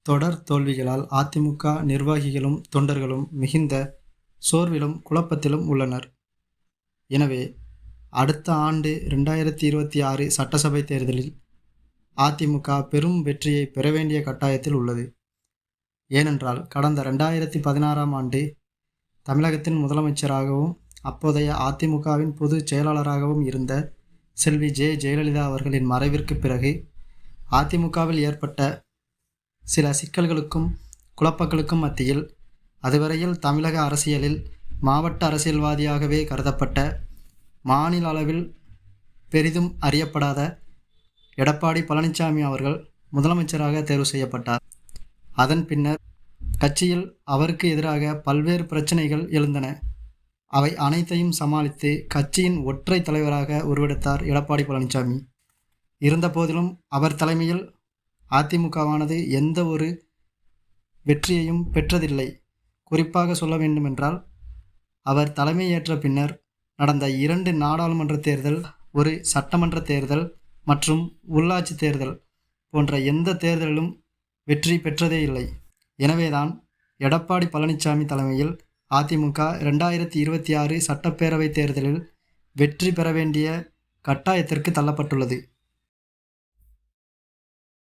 தொடர் தோல்விகளால் அதிமுக நிர்வாகிகளும் தொண்டர்களும் மிகுந்த சோர்விலும் குழப்பத்திலும் உள்ளனர். எனவே அடுத்த ஆண்டு 2026 சட்டசபை தேர்தலில் அதிமுக பெரும் வெற்றியை பெற வேண்டிய கட்டாயத்தில் உள்ளது. ஏனென்றால் கடந்த 2016ஆம் ஆண்டு தமிழகத்தின் முதலமைச்சராகவும் அப்போதைய அதிமுகவின் பொதுச் செயலாளராகவும் இருந்த செல்வி ஜெயலலிதா அவர்களின் மறைவிற்கு பிறகு அதிமுகவில் ஏற்பட்ட சில சிக்கல்களுக்கும் குழப்பங்களுக்கும் மத்தியில் அதுவரையில் தமிழக அரசியலில் மாவட்ட அரசியல்வாதியாகவே கருதப்பட்ட, மாநில அளவில் பெரிதும் அறியப்படாத எடப்பாடி பழனிசாமி அவர்கள் முதலமைச்சராக தேர்வு செய்யப்பட்டார். அதன் பின்னர் கட்சியில் அவருக்கு எதிராக பல்வேறு பிரச்சனைகள் எழுந்தன. அவை அனைத்தையும் சமாளித்து கட்சியின் ஒற்றை தலைவராக உருவெடுத்தார் எடப்பாடி பழனிசாமி. இருந்தபோதிலும் அவர் தலைமையில் அதிமுகவானது எந்த ஒரு வெற்றியையும் பெற்றதில்லை. குறிப்பாக சொல்ல வேண்டுமென்றால், அவர் தலைமையேற்ற பின்னர் நடந்த 2 நாடாளுமன்ற தேர்தல், ஒரு சட்டமன்ற தேர்தல் மற்றும் உள்ளாட்சி தேர்தல் போன்ற எந்த தேர்தலிலும் வெற்றி பெற்றதே இல்லை. எனவேதான் எடப்பாடி பழனிசாமி தலைமையில் அதிமுக 2026 சட்டப்பேரவை தேர்தலில் வெற்றி பெற வேண்டிய கட்டாயத்திற்கு தள்ளப்பட்டுள்ளது.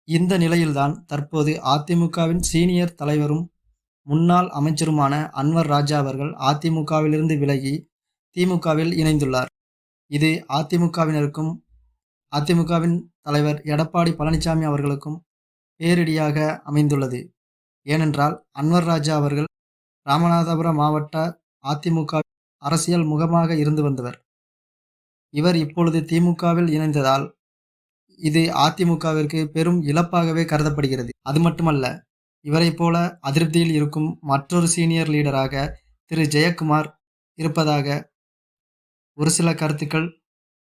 இந்த நிலையில்தான் தற்போது அதிமுகவின் சீனியர் தலைவரும் முன்னாள் அமைச்சருமான அன்வர் ராஜா அவர்கள் அதிமுகவிலிருந்து விலகி திமுகவில் இணைந்துள்ளார். இது அதிமுகவினருக்கும் அதிமுகவின் தலைவர் எடப்பாடி பழனிசாமி அவர்களுக்கும் பேரிடியாக அமைந்துள்ளது. ஏனென்றால் அன்வர் ராஜா அவர்கள் ராமநாதபுரம் மாவட்ட அதிமுக அரசியல் முகமாக இருந்து வந்தவர். இவர் இப்பொழுது திமுகவில் இணைந்ததால் இது அதிமுகவிற்கு பெரும் இழப்பாகவே கருதப்படுகிறது. அது மட்டுமல்ல, இவரை போல அதிருப்தியில் இருக்கும் மற்றொரு சீனியர் லீடராக திரு ஜெயக்குமார் இருப்பதாக ஒரு சில கருத்துக்கள்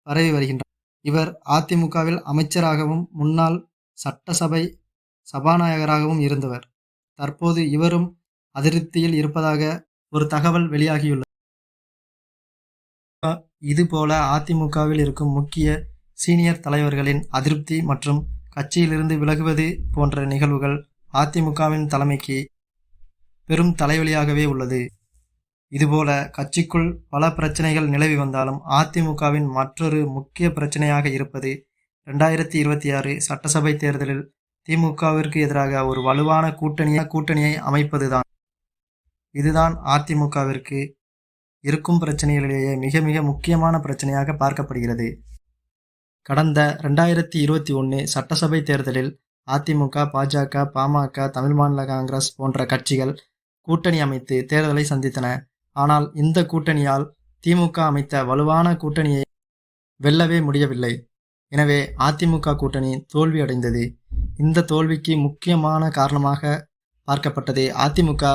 பரவி வருகின்றன. இவர் அதிமுகவில் அமைச்சராகவும் முன்னாள் சட்டசபை சபாநாயகராகவும் இருந்தவர். தற்போது இவரும் அதிருப்தியில் இருப்பதாக ஒரு தகவல் வெளியாகியுள்ளது. இதுபோல அதிமுகவில் இருக்கும் முக்கிய சீனியர் தலைவர்களின் அதிருப்தி மற்றும் கட்சியிலிருந்து விலகுவது போன்ற நிகழ்வுகள் அதிமுகவின் தலைமைக்கு பெரும் தலைவலியாகவே உள்ளது. இதுபோல கட்சிக்குள் பல பிரச்சனைகள் நிலவி வந்தாலும் அதிமுகவின் மற்றொரு முக்கிய பிரச்சனையாக இருப்பது 2026 சட்டசபை தேர்தலில் திமுகவிற்கு எதிராக ஒரு வலுவான கூட்டணியை அமைப்பதுதான். இதுதான் அதிமுகவிற்கு இருக்கும் பிரச்சனைகளிலேயே மிக மிக முக்கியமான பிரச்சனையாக பார்க்கப்படுகிறது. கடந்த 2021 சட்டசபை தேர்தலில் அதிமுக, பாஜக, பாமக, தமிழ் மாநில காங்கிரஸ் போன்ற கட்சிகள் கூட்டணி அமைத்து தேர்தலை சந்தித்தன. ஆனால் இந்த கூட்டணியால் திமுக அமைத்த வலுவான கூட்டணியை வெல்லவே முடியவில்லை. எனவே அதிமுக கூட்டணி தோல்வியடைந்தது. இந்த தோல்விக்கு முக்கியமான காரணமாக பார்க்கப்பட்டது அதிமுக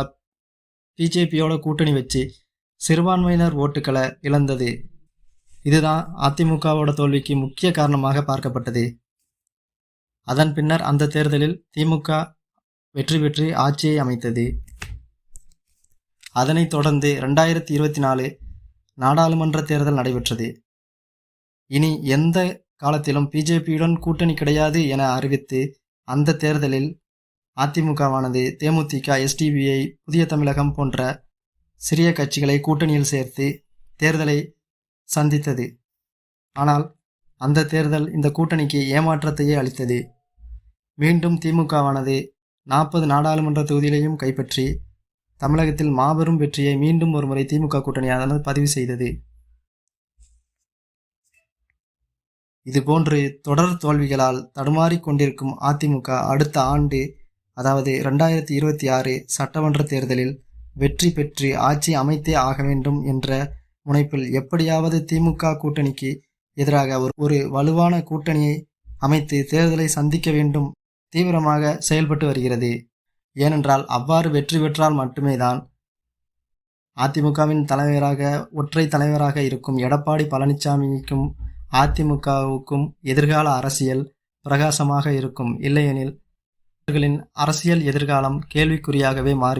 பிஜேபியோட கூட்டணி வச்சு சிறுபான்மையினர் ஓட்டுக்களை இழந்தது. இதுதான் அதிமுகவோட தோல்விக்கு முக்கிய காரணமாக பார்க்கப்பட்டது. அதன் பின்னர் அந்த தேர்தலில் திமுக வெற்றி பெற்று ஆட்சியை அமைத்தது. அதனைத் தொடர்ந்து 2024 நாடாளுமன்ற தேர்தல் நடைபெற்றது. இனி எந்த காலத்திலும் பிஜேபியுடன் கூட்டணி கிடையாது என அறிவித்து அந்த தேர்தலில் அதிமுகவானது தேமுதிக, எஸ்டிபிஐ, புதிய தமிழகம் போன்ற சிறிய கட்சிகளை கூட்டணியில் சேர்த்து தேர்தலை சந்தித்தது. ஆனால் அந்த தேர்தல் இந்த கூட்டணிக்கு ஏமாற்றத்தையே அளித்தது. மீண்டும் திமுகவானது 40 நாடாளுமன்ற தொகுதிகளையும் கைப்பற்றி தமிழகத்தில் மாபெரும் வெற்றியை மீண்டும் ஒருமுறை திமுக கூட்டணியானது பதிவு செய்தது. இதுபோன்று தொடர் தோல்விகளால் தடுமாறி கொண்டிருக்கும் அதிமுக அடுத்த ஆண்டு, அதாவது 2026 சட்டமன்ற தேர்தலில் வெற்றி பெற்று ஆட்சி அமைத்தே ஆக வேண்டும் என்ற முனைப்பில் எப்படியாவது திமுக கூட்டணிக்கு எதிராக ஒரு வலுவான கூட்டணியை அமைத்து தேர்தலை சந்திக்க வேண்டும் தீவிரமாக செயல்பட்டு வருகிறது. ஏனென்றால் அவ்வாறு வெற்றி பெற்றால் மட்டுமே தான் அதிமுகவின் ஒற்றை தலைவராக இருக்கும் எடப்பாடி பழனிசாமிக்கும் அதிமுகவுக்கும் எதிர்கால அரசியல் பிரகாசமாக இருக்கும். இல்லையெனில் அவர்களின் அரசியல் எதிர்காலம் கேள்விக்குறியாகவே மாறி